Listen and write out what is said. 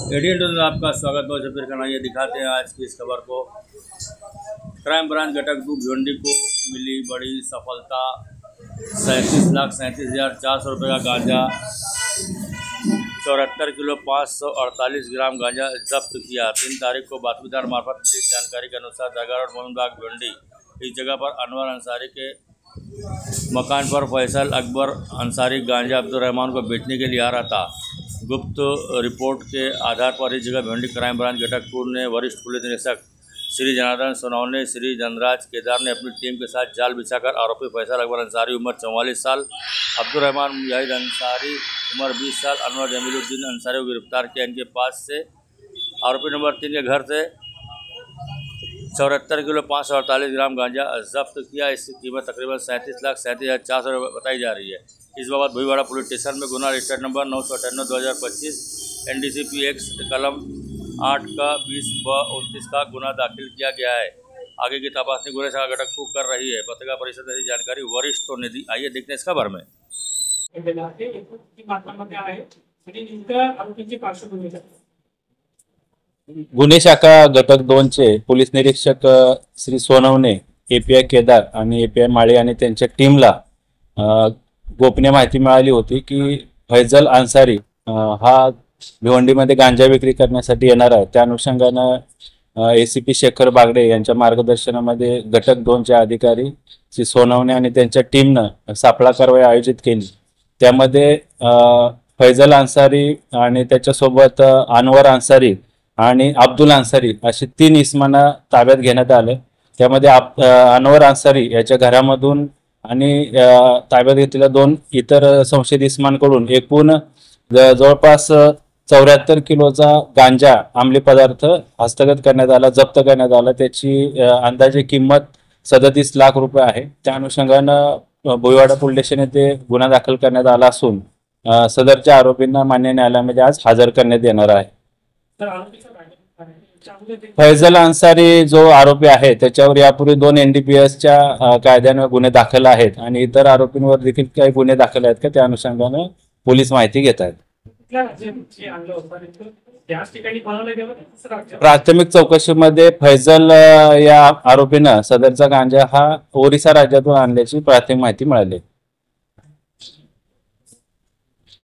ADN news में आपका स्वागत है। जबीर खान, ये दिखाते हैं आज की इस खबर को। क्राइम ब्रांच घटक 2 भिवंडी को मिली बड़ी सफलता। 37,37,400 रुपये का गांजा, 74 किलो 548 ग्राम गांजा जब्त किया। 3 तारीख को बातमीदार मार्फत मिली जानकारी के अनुसार जगार और मोमिनबाग भिवंडी इस जगह पर अनवर अंसारी के मकान पर फैसल अकबर अंसारी गांजा अब्दुल रहमान को बेचने के लिए आ रहा था। गुप्त रिपोर्ट के आधार पर इस जगह भिवंडी क्राइम ब्रांच घटक 2 ने वरिष्ठ पुलिस निरीक्षक श्री जनार्दन सोनवने, श्री जनराज केदार ने अपनी टीम के साथ जाल बिछाकर आरोपी फैसल अकबर अंसारी उम्र 44 साल, अब्दुल रहमान मुजाहिद अंसारी उम्र 20 साल, अनवर जमीलुद्दीन अंसारी को गिरफ्तार किया। इनके पास से आरोपी नंबर 3 के घर से 74 किलो 548 ग्राम गांजा जब्त किया। इसकी कीमत तकरीबन 37,37,400 रुपये बताई जा रही है। इस बाबत भुईवाड़ा पुलिस स्टेशन में गुना रजिस्टर्ड नंबर 998/2025 NDCP एक्ट कलम 8 का 20/29 का गुना दाखिल किया गया है। आगे की तपासनी गुना शाखा घटक 2 कर रही है। पत्रकार परिषद में जानकारी वरिष्ठों ने दी। आइए देखते हैं इस खबर में। गुन्हे शाखा घटक 2 चे पोलीस निरीक्षक श्री सोनवणे, API केदार आणि API माळे आणि त्यांच्या टीमला गोपनीय माहिती मिळाली होती की फैजल अंसारी हा भिवंडीमध्ये गांजा विक्री करण्यासाठी येणार आहे। त्या अनुषंगाने ACP शेखर बागडे यांच्या मार्गदर्शनामध्ये घटक 2 चे अधिकारी श्री सोनवणे आणि त्यांच्या टीमने सापळा कारवाई आयोजित केली। त्यामध्ये फैजल अंसारी आणि त्याच्यासोबत अनवर अंसारी आणि अब्दुल अंसारी असे 3 इसमांना ताब्यात घेण्यात आले। त्यामध्ये अनवर अंसारी याच्या घरामधून आणि ताब्यात घेतलेल्या 2 इतर संशयित इसमांकडून एकूण जवळपास 74 किलोचा गांजा अंमली पदार्थ हस्तगत करण्यात आला, जप्त करण्यात आला। त्याची अंदाजे किंमत 37 लाख रुपये आहे। त्या अनुषंगाने भुईवाडा पोलीस स्टेशन येथे गुन्हा दाखल करण्यात आला असून सदरच्या आरोपींना मान्य न्यायालयामध्ये आज हजर करण्यात येणार आहे। फैजल अंसारी जो आरोपी आहे त्याच्यावर यापूर्वी 2 NDPS च्या कायद्याने गुन्हे दाखल आहेत आणि इतर आरोपींवर देखील काही गुन्हे दाखल आहेत का त्या अनुषंगाने पोलीस माहिती घेत आहेत। प्राथमिक चौकशीमध्ये फैजल या आरोपीने सदरचा गांजा हा ओरिसा राज्यातून आणल्याची प्राथमिक माहिती मिळाली।